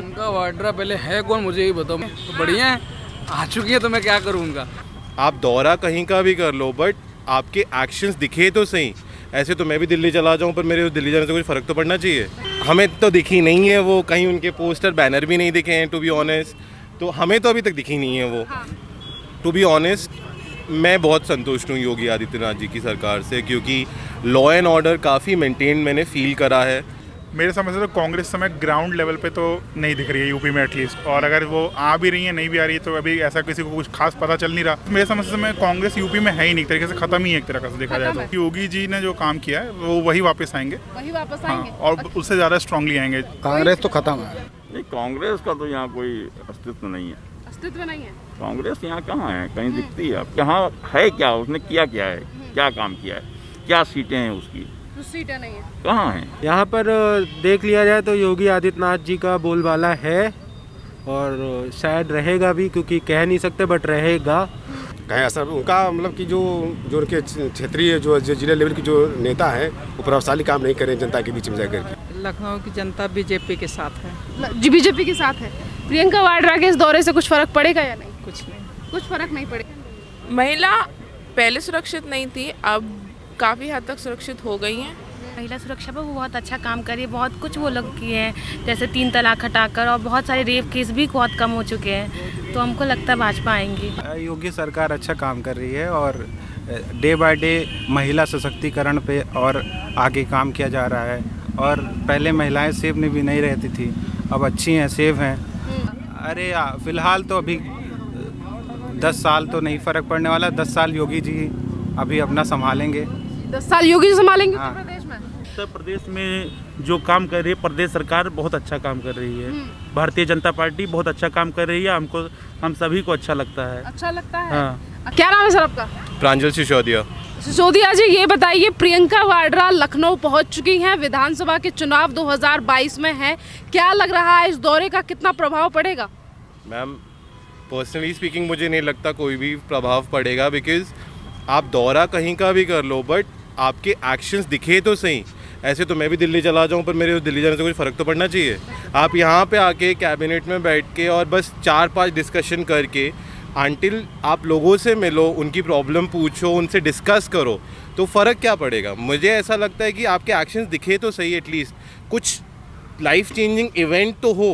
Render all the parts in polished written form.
प्रियंका वाड्रा पहले है कौन मुझे ही बताओ। तो बढ़िया है, आ चुकी है तो मैं क्या करूँ उनका। आप दौरा कहीं का भी कर लो बट आपके एक्शंस दिखे तो सही। ऐसे तो मैं भी दिल्ली चला जाऊं पर मेरे दिल्ली जाने से कुछ फ़र्क तो पड़ना चाहिए। हमें तो दिखी नहीं है वो, कहीं उनके पोस्टर बैनर भी नहीं दिखे हैं टू बी ऑनेस्ट। तो हमें तो अभी तक दिखी नहीं है वो। टू बी ऑनेस्ट मैं बहुत संतुष्ट हूँ योगी आदित्यनाथ जी की सरकार से, क्योंकि लॉ एंड ऑर्डर काफ़ी मेंटेन मैंने फील करा है। मेरे समझ से तो कांग्रेस समय ग्राउंड लेवल पे तो नहीं दिख रही है यूपी में एटलीस्ट, और अगर वो आ भी रही है नहीं भी आ रही है तो अभी ऐसा किसी को कुछ खास पता चल नहीं रहा। मेरे समझ से कांग्रेस यूपी में है ही नहीं, एक तरीके से खत्म ही है एक तरह से देखा जाए तो। योगी जी ने जो काम किया है वो वही वापस आएंगे, और उससे ज़्यादा स्ट्रांगली आएंगे। कांग्रेस तो खत्म है। नहीं, कांग्रेस का तो यहाँ कोई अस्तित्व नहीं है। अस्तित्व नहीं है कांग्रेस यहाँ कहाँ है, कहीं दिखती है? यहाँ है क्या, उसने किया क्या है, क्या काम किया है, क्या सीटें हैं उसकी? सीटें नहीं है, कहाँ है? यहाँ पर देख लिया जाए तो योगी आदित्यनाथ जी का बोलबाला है और शायद रहेगा भी, क्योंकि कह नहीं सकते बट रहेगा। कहें असर उनका मतलब कि जो उनके क्षेत्रीय जो जिले लेवल की जो नेता है वो प्रभावशाली काम नहीं करें जनता के बीच में जाकर के। लखनऊ की जनता बीजेपी के साथ है। जी बीजेपी के साथ है। प्रियंका वाड्रा के इस दौरे से कुछ फर्क पड़ेगा या नहीं? कुछ फर्क नहीं पड़ेगा। महिला पहले सुरक्षित नहीं थी, अब काफ़ी हद तक सुरक्षित हो गई हैं। महिला सुरक्षा पर वो बहुत अच्छा काम कर रही है। बहुत कुछ वो लोग किए हैं, जैसे 3 तलाक हटाकर, और बहुत सारे रेप केस भी बहुत कम हो चुके हैं। तो हमको लगता है भाजपा आएंगी। योगी सरकार अच्छा काम कर रही है और डे बाय डे महिला सशक्तिकरण पे और आगे काम किया जा रहा है। और पहले महिलाएं सेफ भी नहीं रहती थी, अब अच्छी हैं, सेफ हैं। अरे फिलहाल तो अभी 10 साल तो नहीं फ़र्क पड़ने वाला। 10 साल योगी जी अभी अपना संभालेंगे। 10 साल योगी जी संभालेंगे उत्तर प्रदेश में? उत्तर प्रदेश में जो काम कर रही है प्रदेश सरकार बहुत अच्छा काम कर रही है। भारतीय जनता पार्टी बहुत अच्छा काम कर रही है, हम सभी को अच्छा लगता है। अच्छा लगता है। हाँ। क्या नाम है सर आपका? प्रांजल सिसोदिया। सिसोदिया जी, ये बताइए, प्रियंका वाड्रा लखनऊ पहुंच चुकी हैं, विधानसभा के चुनाव 2022 में है। क्या लग रहा है इस दौरे का कितना प्रभाव पड़ेगा? मैम पर्सनली स्पीकिंग मुझे नहीं लगता कोई भी प्रभाव पड़ेगा, बिकॉज आप दौरा कहीं का भी कर लो बट आपके एक्शंस दिखे तो सही। ऐसे तो मैं भी दिल्ली चला जाऊं पर मेरे दिल्ली जाने से कुछ फ़र्क तो पड़ना चाहिए। आप यहाँ पे आके कैबिनेट में बैठ के और बस 4-5 डिस्कशन करके अंटिल आप लोगों से मिलो, उनकी प्रॉब्लम पूछो, उनसे डिस्कस करो तो फ़र्क क्या पड़ेगा। मुझे ऐसा लगता है कि आपके एक्शंस दिखे तो सही, एटलीस्ट कुछ लाइफ चेंजिंग इवेंट तो हो,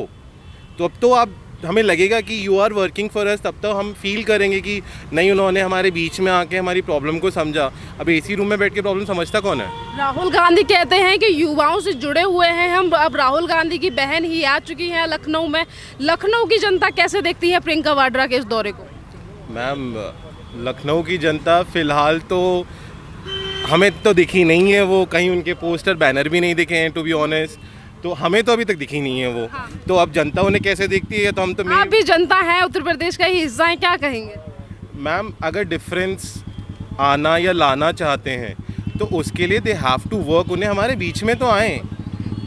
तो अब तो आप हमें लगेगा कि you are working for us. तब तो हम फील करेंगे कि नहीं, उन्होंने हमारे बीच में आके हमारी प्रॉब्लम को समझा। अब एसी रूम में बैठ के प्रॉब्लम समझता कौन है? राहुल गांधी कहते हैं कि युवाओं से जुड़े हुए हैं हम। अब राहुल गांधी की बहन ही आ चुकी हैं लखनऊ में। लखनऊ की जनता कैसे देखती है प्रियंका वाड्रा के इस दौरे को? मैम लखनऊ की जनता फ़िलहाल तो हमें तो दिखी नहीं है वो, कहीं उनके पोस्टर बैनर भी नहीं दिखे हैं टू बी ऑनेस्ट। तो हमें तो अभी तक दिखी नहीं है वो। तो अब जनता उन्हें कैसे देखती है, तो हम तो आप भी जनता है, उत्तर प्रदेश का ही हिस्सा है, क्या कहेंगे? मैम अगर डिफरेंस आना या लाना चाहते हैं तो उसके लिए दे हैव टू वर्क। उन्हें हमारे बीच में तो आए।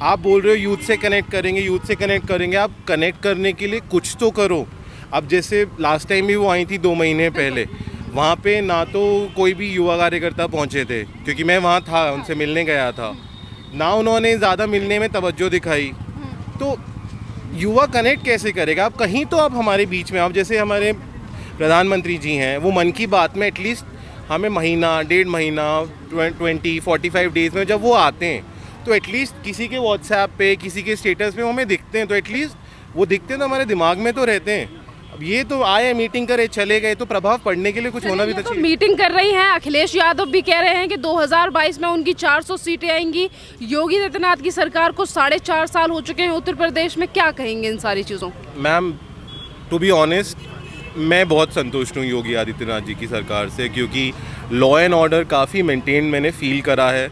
आप बोल रहे हो यूथ से कनेक्ट करेंगे, यूथ से कनेक्ट करेंगे, आप कनेक्ट करने के लिए कुछ तो करो। अब जैसे लास्ट टाइम भी वो आई थी 2 महीने पहले, वहाँ पे ना तो कोई भी युवा कार्यकर्ता पहुँचे थे, क्योंकि मैं वहाँ था, उनसे मिलने गया था, ना उन्होंने ज़्यादा मिलने में तवज्जो दिखाई। तो युवा कनेक्ट कैसे करेगा? आप कहीं तो आप हमारे बीच में, आप जैसे हमारे प्रधानमंत्री जी हैं, वो मन की बात में एटलीस्ट हमें महीना 1.5 महीना 20-45 डेज़ में जब वो आते हैं तो एटलीस्ट किसी के व्हाट्सएप पे, किसी के स्टेटस पे हमें दिखते हैं, तो एटलीस्ट वो दिखते हैं तो हमारे दिमाग में तो रहते हैं। अब ये तो आए, मीटिंग करे, चले गए, तो प्रभाव पड़ने के लिए कुछ होना भी तो चाहिए। मीटिंग कर रही हैं, अखिलेश यादव भी कह रहे हैं कि 2022 में उनकी 400 सीटें आएंगी। योगी आदित्यनाथ की सरकार को 4.5 साल हो चुके हैं उत्तर प्रदेश में, क्या कहेंगे इन सारी चीज़ों? मैम टू बी ऑनेस्ट मैं बहुत संतुष्ट हूँ योगी आदित्यनाथ जी की सरकार से, क्योंकि लॉ एंड ऑर्डर काफ़ी मेंटेन मैंने फील करा है।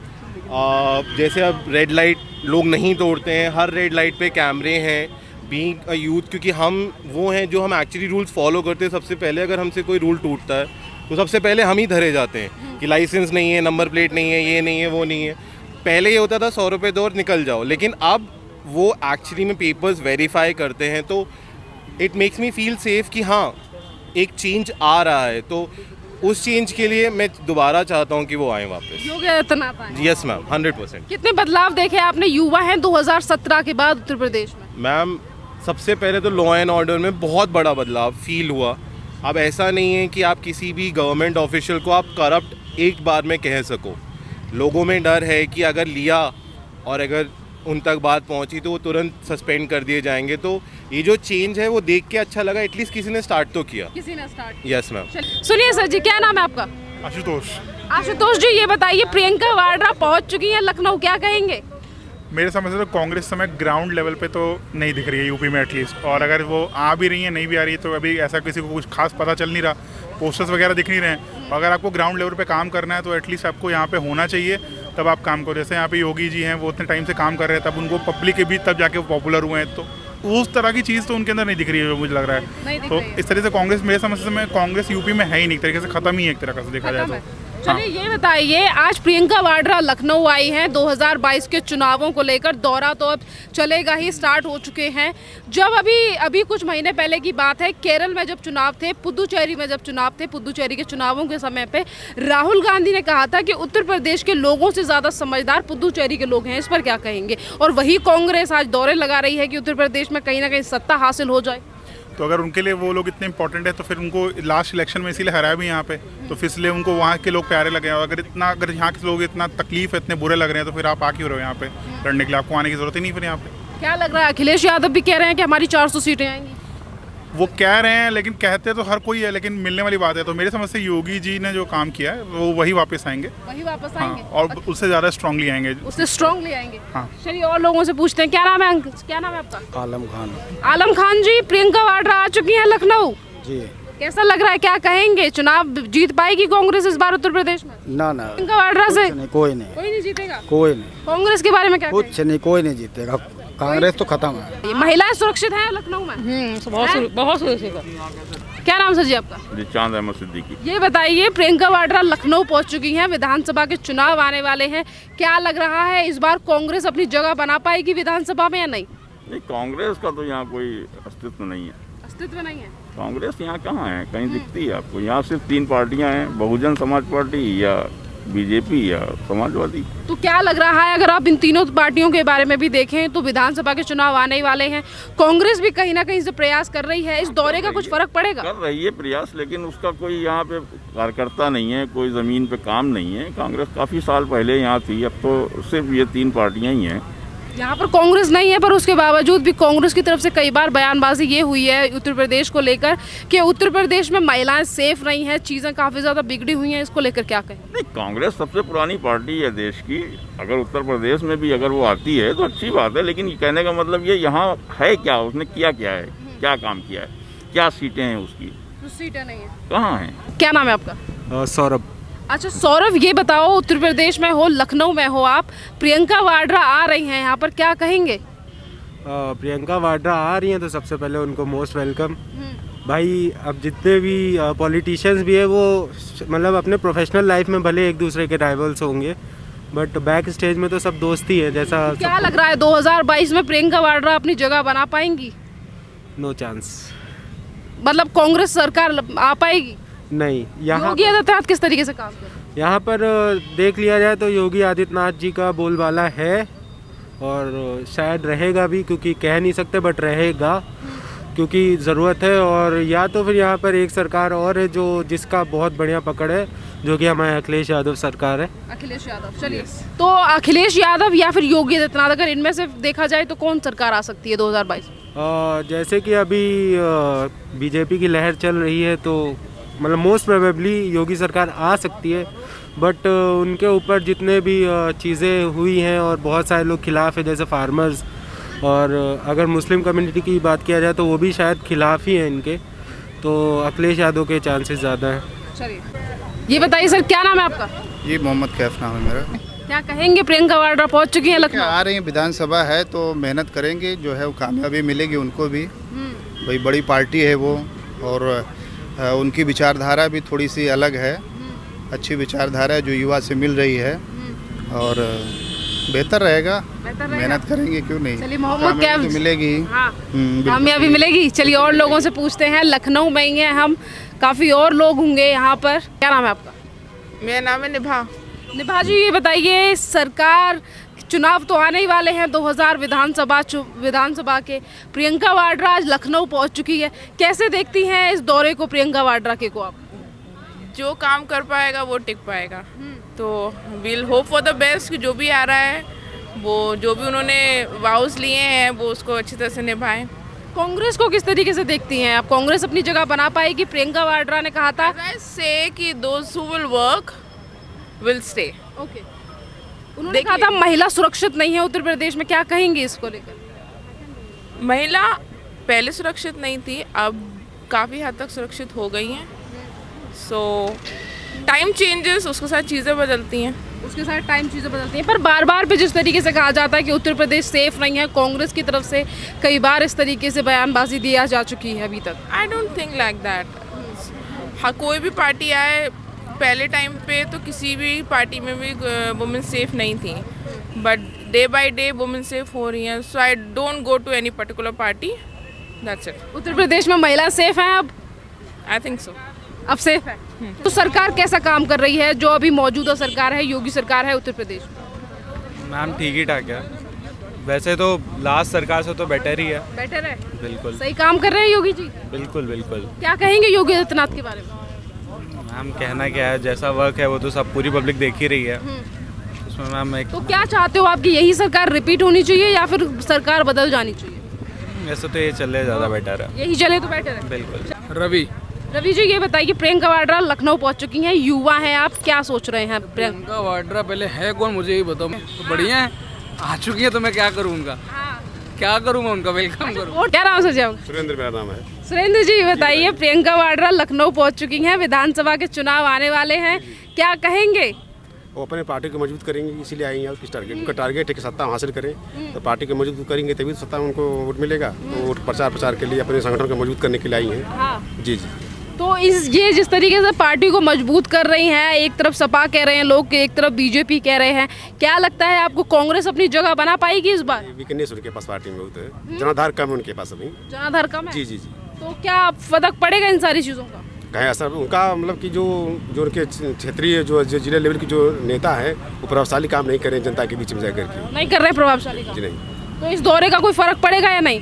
जैसे अब रेड लाइट लोग नहीं तोड़ते हैं, हर रेड लाइट पे कैमरे हैं। बीइंग अ यूथ, क्योंकि हम वो हैं जो हम एक्चुअली रूल्स फॉलो करते हैं। सबसे पहले अगर हमसे कोई रूल टूटता है तो सबसे पहले हम ही धरे जाते हैं कि लाइसेंस नहीं है, नंबर प्लेट नहीं है, ये नहीं है, वो नहीं है। पहले ये होता था 100 रुपये दो और निकल जाओ, लेकिन अब वो एक्चुअली में पेपर्स वेरीफाई करते हैं। तो it makes me feel safe कि हाँ एक चेंज आ रहा है। तो उस चेंज के लिए मैं दोबारा चाहता हूँ कि वो आए वापस। योगी आदित्यनाथ आए? Yes ma'am, 100%। कितने बदलाव देखे आपने? युवा हैं 2017 के बाद उत्तर प्रदेश में। मैम सबसे पहले तो लॉ एंड ऑर्डर में बहुत बड़ा बदलाव फील हुआ। अब ऐसा नहीं है कि आप किसी भी गवर्नमेंट ऑफिशियल को आप करप्ट एक बार में कह सको। लोगों में डर है कि अगर लिया और अगर उन तक बात पहुंची तो वो तुरंत सस्पेंड कर दिए जाएंगे। तो ये जो चेंज है वो देख के अच्छा लगा, एटलीस्ट किसी ने स्टार्ट तो किया। किसी ने स्टार्ट। Yes ma'am. सुनिए सर जी, क्या नाम है आपका? आशुतोष। आशुतोष जी, ये बताइए प्रियंका वाड्रा पहुंच चुकी है लखनऊ, क्या कहेंगे? मेरे समझ से तो कांग्रेस समय ग्राउंड लेवल पे तो नहीं दिख रही है यूपी में एटलीस्ट, और अगर वो आ भी रही है नहीं भी आ रही है तो अभी ऐसा किसी को कुछ खास पता चल नहीं रहा, पोस्टर्स वगैरह दिख नहीं रहे हैं। अगर आपको ग्राउंड लेवल पे काम करना है तो एटलीस्ट आपको यहाँ पे होना चाहिए, तब आप काम करो। जैसे यहाँ पे योगी जी हैं, वो इतने टाइम से काम कर रहे हैं, तब उनको पब्लिक के बीच तब जाके वो पॉपुलर हुए हैं, तो उस तरह की चीज़ तो उनके अंदर नहीं दिख रही है मुझे लग रहा है। तो इस तरह से कांग्रेस मेरे समझ से कांग्रेस यूपी में है ही नहीं, एक तरीके से खत्म ही है एक तरह से देखा जाए तो। चलिए ये बताइए, आज प्रियंका वाड्रा लखनऊ आई हैं 2022 के चुनावों को लेकर, दौरा तो अब चलेगा ही, स्टार्ट हो चुके हैं। जब अभी कुछ महीने पहले की बात है, केरल में जब चुनाव थे, पुदुचेरी में जब चुनाव थे, पुदुचेरी के चुनावों के समय पे राहुल गांधी ने कहा था कि उत्तर प्रदेश के लोगों से ज़्यादा समझदार पुदुचेरी के लोग हैं। इस पर क्या कहेंगे? और वही कांग्रेस आज दौरे लगा रही है कि उत्तर प्रदेश में कहीं ना कहीं सत्ता हासिल हो जाए। तो अगर उनके लिए वो लोग इतने इंपॉर्टेंट है तो फिर उनको लास्ट इलेक्शन में इसीलिए हराया भी यहाँ पे, तो फिर इसलिए उनको वहाँ के लोग प्यारे लगे हैं। अगर यहाँ के लोग इतना तकलीफ है, इतने बुरे लग रहे हैं, तो फिर आप आ क्यों रहे हो यहाँ पे लड़ने के लिए? आपको आने की जरूरत ही नहीं फिर यहाँ पे। क्या लग रहा है? अखिलेश यादव भी कह रहे हैं कि हमारी 400 सीटें आएंगी। वो कह रहे हैं, लेकिन कहते तो हर कोई है, लेकिन मिलने वाली बात है। तो मेरे समझ से योगी जी ने जो काम किया है वो वही वापस आएंगे। आएंगे और उससे ज़्यादा स्ट्रांगली आएंगे। उससे स्ट्रांगली आएंगे। हाँ। चलिए और लोगों से पूछते हैं। क्या नाम है अंकल? क्या नाम है आपका? आलम खान। आलम खान जी, प्रियंका वाड्रा आ चुकी हैं लखनऊ जी। कैसा लग रहा है? क्या कहेंगे? चुनाव जीत पाएगी कांग्रेस इस बार उत्तर प्रदेश में? ना प्रियंका वाड्रा से कोई नहीं, कोई नहीं जीतेगा। कोई नहीं। कांग्रेस के बारे में क्या कहेंगे? नहीं, कोई नहीं जीतेगा, कांग्रेस तो खत्म है। महिलाएं सुरक्षित हैं लखनऊ में? बहुत सुरक्षित। क्या नाम सर जी आपका? जी चांद अहमद सिद्दीकी। ये बताइए, प्रियंका वाड्रा लखनऊ पहुंच चुकी हैं, विधानसभा के चुनाव आने वाले हैं, क्या लग रहा है इस बार कांग्रेस अपनी जगह बना पाएगी विधानसभा में या नहीं? नहीं, कांग्रेस का तो यहाँ कोई अस्तित्व नहीं है। अस्तित्व नहीं है? कांग्रेस यहाँ कहाँ है? कहीं दिखती है आपको? यहाँ सिर्फ 3 पार्टियाँ हैं, बहुजन समाज पार्टी या बीजेपी या समाजवादी। तो क्या लग रहा है, अगर आप इन तीनों पार्टियों के बारे में भी देखें तो विधानसभा के चुनाव आने वाले हैं, कांग्रेस भी कहीं ना कहीं से प्रयास कर रही है, इस दौरे का कुछ फर्क पड़ेगा? कर रही है प्रयास, लेकिन उसका कोई यहाँ पे कार्यकर्ता नहीं है, कोई ज़मीन पे काम नहीं है। कांग्रेस काफ़ी साल पहले यहाँ थी, अब तो सिर्फ ये 3 पार्टियाँ ही हैं। यहाँ पर कांग्रेस नहीं है, पर उसके बावजूद भी कांग्रेस की तरफ से कई बार बयानबाजी ये हुई है उत्तर प्रदेश को लेकर कि उत्तर प्रदेश में महिलाएं सेफ नहीं हैं, चीज़ें काफ़ी ज़्यादा बिगड़ी हुई हैं। इसको लेकर क्या कहें? नहीं, कांग्रेस सबसे पुरानी पार्टी है देश की। अगर उत्तर प्रदेश में भी अगर वो आती है तो अच्छी बात है, लेकिन कहने का मतलब ये यहाँ है क्या, उसने किया क्या है, क्या काम किया है, क्या सीटें हैं उसकी? सीटें नहीं है। कहाँ हैं? क्या नाम है आपका? सौरभ। अच्छा सौरभ, ये बताओ, उत्तर प्रदेश में हो, लखनऊ में हो आप, प्रियंका वाड्रा आ रही हैं यहाँ पर, क्या कहेंगे? प्रियंका वाड्रा आ रही हैं तो सबसे पहले उनको मोस्ट वेलकम। भाई अब जितने भी पॉलिटिशियंस भी है वो मतलब अपने प्रोफेशनल लाइफ में भले एक दूसरे के राइवल्स होंगे, बट बैक स्टेज में तो सब दोस्ती है। जैसा क्या लग रहा है 2022 में प्रियंका वाड्रा अपनी जगह बना पाएंगी? No chance. मतलब कांग्रेस सरकार आ पाएगी? नहीं। यहाँ योगी आदित्यनाथ किस तरीके से काम कर रहे हैं? यहाँ पर देख लिया जाए तो योगी आदित्यनाथ जी का बोलबाला है और शायद रहेगा भी, क्योंकि कह नहीं सकते बट रहेगा, क्योंकि ज़रूरत है। और या तो फिर यहाँ पर एक सरकार और है जो जिसका बहुत बढ़िया पकड़ है, जो कि हमारे अखिलेश यादव सरकार है। अखिलेश यादव। चलिए तो अखिलेश यादव या फिर योगी आदित्यनाथ, अगर इनमें से देखा जाए तो कौन सरकार आ सकती है 2022? जैसे कि अभी बीजेपी की लहर चल रही है तो मतलब मोस्ट प्रोबेबली योगी सरकार आ सकती है, बट उनके ऊपर जितने भी चीज़ें हुई हैं और बहुत सारे लोग खिलाफ़ है, जैसे फार्मर्स, और अगर मुस्लिम कम्युनिटी की बात किया जाए तो वो भी शायद खिलाफ ही हैं इनके, तो अखिलेश यादव के चांसेस ज़्यादा हैं। चलिए ये बताइए सर, क्या नाम है आपका? ये मोहम्मद कैफ नाम है मेरा। क्या कहेंगे, प्रियंका वाड्रा पहुंच चुकी है लखनऊ? आ रही हैं, विधानसभा है तो मेहनत करेंगे, जो है वो कामयाबी मिलेगी उनको भी। भाई बड़ी पार्टी है वो, और उनकी विचारधारा भी थोड़ी सी अलग है, अच्छी विचारधारा है जो युवा से मिल रही है, और बेहतर रहेगा, मेहनत करेंगे क्यों नहीं। चलिए मोहम्मद कैफ तो मिलेगी, कामयाबी मिलेगी। चलिए और लोगों से पूछते हैं, लखनऊ में ही हैं हम, काफ़ी और लोग होंगे यहाँ पर। क्या नाम है आपका? मेरा नाम है निभा। निभा जी, ये बताइए, सरकार चुनाव तो आने ही वाले हैं 2000 विधानसभा के। प्रियंका वाड्रा आज लखनऊ पहुंच चुकी है। कैसे देखती हैं इस दौरे को प्रियंका वाड्रा के को आप? जो काम कर पाएगा वो टिक पाएगा। तो will hope for the best कि जो भी आ रहा है वो जो भी उन्होंने वाउस लिए हैं वो उसको अच्छी तरह से निभाएं। कांग्रेस को किस तरीके से देखती हैं आप? कांग्रेस अपनी जगह बना पाएगी? प्रियंका वाड्रा ने कहा था से कि those who will work will stay. Okay, उन्होंने कहा था महिला सुरक्षित नहीं है उत्तर प्रदेश में, क्या कहेंगे इसको लेकर? महिला पहले सुरक्षित नहीं थी, अब काफ़ी हद तक सुरक्षित हो गई हैं। सो टाइम चेंजेस, उसके साथ चीज़ें बदलती हैं। उसके साथ टाइम चीज़ें बदलती हैं, पर बार बार पे जिस तरीके से कहा जाता है कि उत्तर प्रदेश सेफ नहीं है, कांग्रेस की तरफ से कई बार इस तरीके से बयानबाजी दिया जा चुकी है अभी तक। I don't think like that. हाँ, कोई भी पार्टी आए, पहले टाइम पे तो किसी भी पार्टी में भी वुमेन सेफ नहीं थी, but day by day women safe हो रही हैं। So I don't go to any particular party, that's it. Uttar Pradesh में महिला सेफ हैं अब? आई थिंक सो, अब सेफ है। तो सरकार कैसा काम कर रही है जो अभी मौजूदा सरकार है, योगी सरकार है उत्तर प्रदेश में? मैम ठीक ही ठाक है, वैसे तो लास्ट सरकार से तो बेटर ही है। बेटर है, बिल्कुल सही काम कर रहे हैं योगी जी। बिल्कुल बिल्कुल। क्या कहेंगे योगी आदित्यनाथ के बारे में? मैम कहना क्या है, जैसा वर्क है वो तो सब पूरी पब्लिक देख ही रही है। उसमें मैम एक तो क्या चाहते हो आप कि यही सरकार रिपीट होनी चाहिए या फिर सरकार बदल जानी चाहिए? वैसे तो ये चले ज़्यादा बेटर है। यही चले तो बेटर है। बिल्कुल। रवि जी ये बताइए, प्रियंका वाड्रा लखनऊ पहुंच चुकी हैं, युवा हैं आप, क्या सोच रहे हैं? प्रियंका वाड्रा पहले है कौन मुझे ये बताओ। तो बढ़िया है, आ चुकी है तो मैं क्या करूँ उनका? क्या करूँ मैं उनका वेलकम करूँ? क्या नाम सोचा? सुरेंद्र मेरा नाम है। सुरेंद्र जी ये बताइए, प्रियंका वाड्रा लखनऊ पहुंच चुकी हैं, विधानसभा के चुनाव आने वाले हैं, क्या कहेंगे? वो अपने पार्टी को मजबूत करेंगे, इसीलिए आई हैं। और किस टारगेट, उनका टारगेट है कि सत्ता हासिल करें, तो पार्टी को मजबूत करेंगे तभी तो सत्ता में उनको वोट मिलेगा। तो वोट प्रचार के लिए अपने संगठन को मजबूत करने के लिए आई हैं। जी जी। तो ये जिस तरीके से पार्टी को मजबूत कर रही हैं, एक तरफ सपा कह रहे हैं लोग, एक तरफ बीजेपी कह रहे हैं, क्या लगता है आपको कांग्रेस अपनी जगह बना पाएगी इस बार? वीकनेस उनके पास पार्टी में होता है, जनाधार कम है उनके पास अभी। जनाधार कम है? जी जी जी। तो क्या फर्क पड़ेगा इन सारी चीज़ों का? कहें असर उनका, मतलब कि जो उनके क्षेत्रीय जो जिला लेवल की जो नेता है वो प्रभावशाली काम नहीं करें जनता के बीच में जाकर के। नहीं कर रहे प्रभावशाली काम? जी नहीं। तो इस दौरे का कोई फर्क पड़ेगा या नहीं?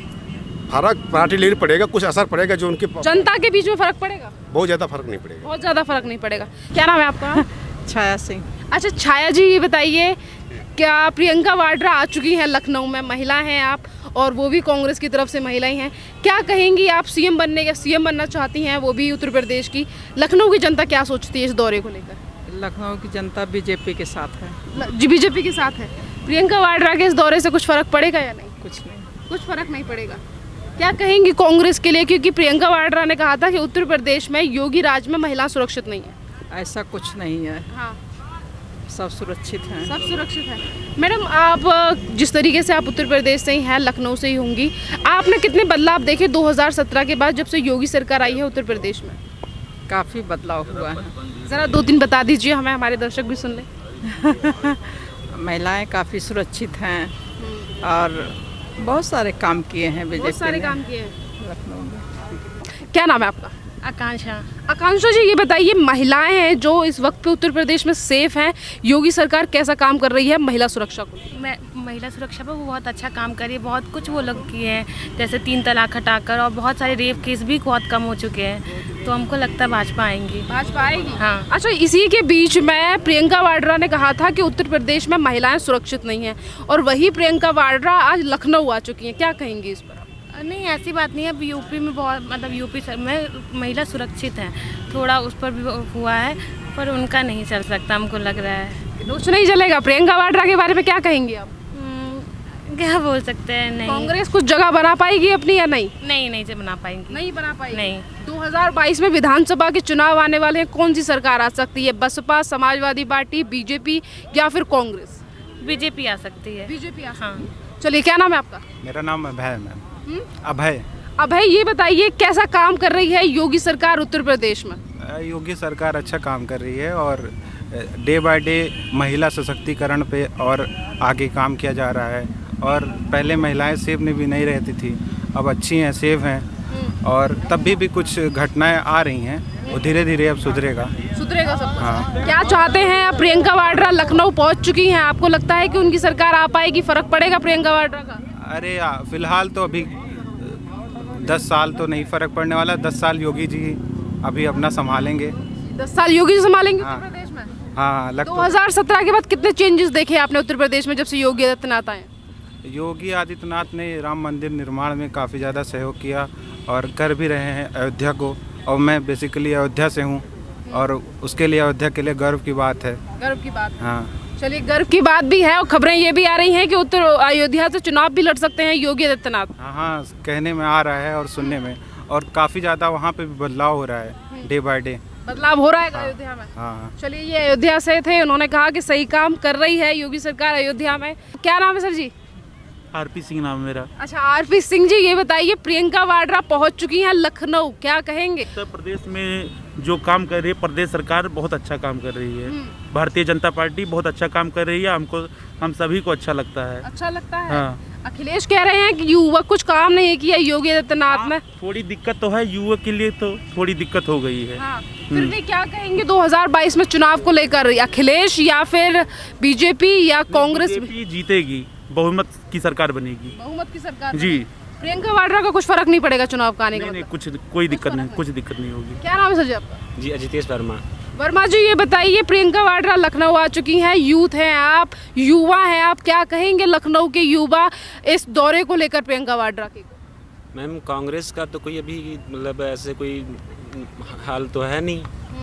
फर्क पार्टी लेवल पड़ेगा, कुछ असर पड़ेगा जो उनके जनता के बीच में फर्क पड़ेगा? बहुत ज़्यादा फर्क नहीं पड़ेगा। बहुत ज़्यादा फर्क नहीं पड़ेगा। क्या नाम है आपका? छाया सिंह। अच्छा छाया जी ये बताइए, क्या प्रियंका वाड्रा आ चुकी हैं लखनऊ में, महिला हैं आप और वो भी कांग्रेस की तरफ से महिलाएं हैं, क्या कहेंगी आप? सीएम बनना चाहती हैं, वो भी उत्तर प्रदेश की। लखनऊ की जनता क्या सोचती है इस दौरे को लेकर? लखनऊ की जनता बीजेपी के साथ है। जी बीजेपी के साथ है। प्रियंका वाड्रा के इस दौरे से कुछ फर्क पड़ेगा या नहीं? कुछ नहीं, कुछ फर्क नहीं पड़ेगा। क्या कहेंगी कांग्रेस के लिए, क्योंकि प्रियंका वाड्रा ने कहा था कि उत्तर प्रदेश में योगी राज में महिला सुरक्षित नहीं है? ऐसा कुछ नहीं है। हाँ, सब सुरक्षित हैं। सब सुरक्षित है। मैडम आप जिस तरीके से आप उत्तर प्रदेश से ही हैं, लखनऊ से ही होंगी, आपने कितने बदलाव देखे 2017 के बाद जब से योगी सरकार आई है उत्तर प्रदेश में? काफ़ी बदलाव हुआ है। ज़रा 2-3 बता दीजिए हमें, हमारे दर्शक भी सुन लें। महिलाएं काफ़ी सुरक्षित हैं और बहुत सारे काम किए हैं बीजेपी ने। बहुत सारे काम किए हैं लखनऊ में। क्या नाम है आपका? आकांक्षा। आकांक्षा जी ये बताइए, महिलाएं हैं जो इस वक्त पे उत्तर प्रदेश में सेफ हैं, योगी सरकार कैसा काम कर रही है महिला सुरक्षा को? महिला सुरक्षा पर वो बहुत अच्छा काम कर रही है, बहुत कुछ वो लोग किए हैं, जैसे 3 तलाक हटाकर, और बहुत सारे रेप केस भी बहुत कम हो चुके हैं। तो हमको लगता है भाजपा आएंगी। भाजपा आएगी? हाँ। अच्छा, इसी के बीच में प्रियंका वाड्रा ने कहा था कि उत्तर प्रदेश में महिलाएं सुरक्षित नहीं हैं, और वही प्रियंका वाड्रा आज लखनऊ आ चुकी हैं, क्या कहेंगी इस पर? नहीं, ऐसी बात नहीं है। अब यूपी में बहुत, मतलब यूपी में महिला सुरक्षित हैं, थोड़ा उस पर भी हुआ है, पर उनका नहीं चल सकता हमको लग रहा है। कुछ नहीं चलेगा। प्रियंका वाड्रा के बारे में क्या कहेंगे आप? क्या बोल सकते हैं? नहीं, कांग्रेस कुछ जगह बना पाएगी अपनी या नहीं? नहीं बना पाएंगी। नहीं बना पाएगी। नहीं। 2022 में विधानसभा के चुनाव आने वाले हैं, कौन सी सरकार आ सकती है? बसपा, समाजवादी पार्टी, बीजेपी या फिर कांग्रेस? बीजेपी आ सकती है। बीजेपी आ सकती है। हाँ। चलिए, क्या नाम है आपका? मेरा नाम अभय है मैम। अभय। अभय ये बताइए, कैसा काम कर रही है योगी सरकार उत्तर प्रदेश में? योगी सरकार अच्छा काम कर रही है और डे बाय डे महिला सशक्तिकरण पे और आगे काम किया जा रहा है। और पहले महिलाएं सेफ भी नहीं रहती थी, अब अच्छी हैं, सेफ हैं, और तब भी कुछ घटनाएं आ रही हैं, वो धीरे धीरे अब सुधरेगा। सुधरेगा सब कुछ। हाँ। क्या चाहते हैं आप? प्रियंका वाड्रा लखनऊ पहुंच चुकी हैं, आपको लगता है कि उनकी सरकार आ पाएगी, फर्क पड़ेगा प्रियंका वाड्रा का? अरे फिलहाल तो अभी 10 साल तो नहीं फर्क पड़ने वाला। 10 साल योगी जी अभी अपना संभालेंगे। 10 साल योगी जी संभालेंगे हाँ। उत्तर प्रदेश में? हाँ 2017 के बाद कितने चेंजेस देखे आपने उत्तर प्रदेश में जब से योगी आदित्यनाथ आए? योगी आदित्यनाथ ने राम मंदिर निर्माण में काफ़ी ज़्यादा सहयोग किया और कर भी रहे हैं अयोध्या को। और मैं बेसिकली अयोध्या से हूँ और उसके लिए अयोध्या के लिए गर्व की बात है। गर्व की बात। हाँ चलिए, गर्व की बात भी है और खबरें ये भी आ रही हैं कि उत्तर अयोध्या से चुनाव भी लड़ सकते हैं योगी आदित्यनाथ। हाँ, कहने में आ रहा है और सुनने में, और काफ़ी ज़्यादा वहाँ पे भी बदलाव हो रहा है डे बाय डे। बदलाव हो रहा है अयोध्या में? हाँ। चलिए, ये अयोध्या से थे, उन्होंने कहा कि सही काम कर रही है योगी सरकार अयोध्या में। क्या नाम है सर जी? आरपी सिंह नाम है मेरा। अच्छा, आरपी सिंह जी, ये बताइए प्रियंका वाड्रा पहुंच चुकी हैं लखनऊ, क्या कहेंगे? उत्तर प्रदेश में जो काम कर रही है प्रदेश सरकार बहुत अच्छा काम कर रही है। भारतीय जनता पार्टी बहुत अच्छा काम कर रही है, हम सभी को अच्छा लगता है। अच्छा लगता है। हाँ। अखिलेश कह रहे हैं कि युवक कुछ काम नहीं किया योगी आदित्यनाथ ने। थोड़ी दिक्कत तो है, युवक के लिए तो थोड़ी दिक्कत हो गई है। हाँ। फिर भी क्या कहेंगे 2022 में चुनाव को लेकर, अखिलेश या फिर बीजेपी या कांग्रेस? बीजेपी जीतेगी, बहुमत की सरकार बनेगी। बहुमत की सरकार जी। प्रियंका वाड्रा का कुछ फर्क नहीं पड़ेगा चुनाव का आने का? नहीं, कुछ कोई दिक्कत नहीं, कुछ दिक्कत नहीं होगी। क्या नाम है सर जी आपका? जी अजितेश वर्मा। वर्मा जी, ये बताइए प्रियंका वाड्रा लखनऊ आ चुकी हैं, यूथ हैं आप, युवा हैं आप, क्या कहेंगे लखनऊ के युवा इस दौरे को लेकर प्रियंका वाड्रा के? मैम, कांग्रेस का तो कोई अभी मतलब ऐसे कोई हाल तो है नहीं।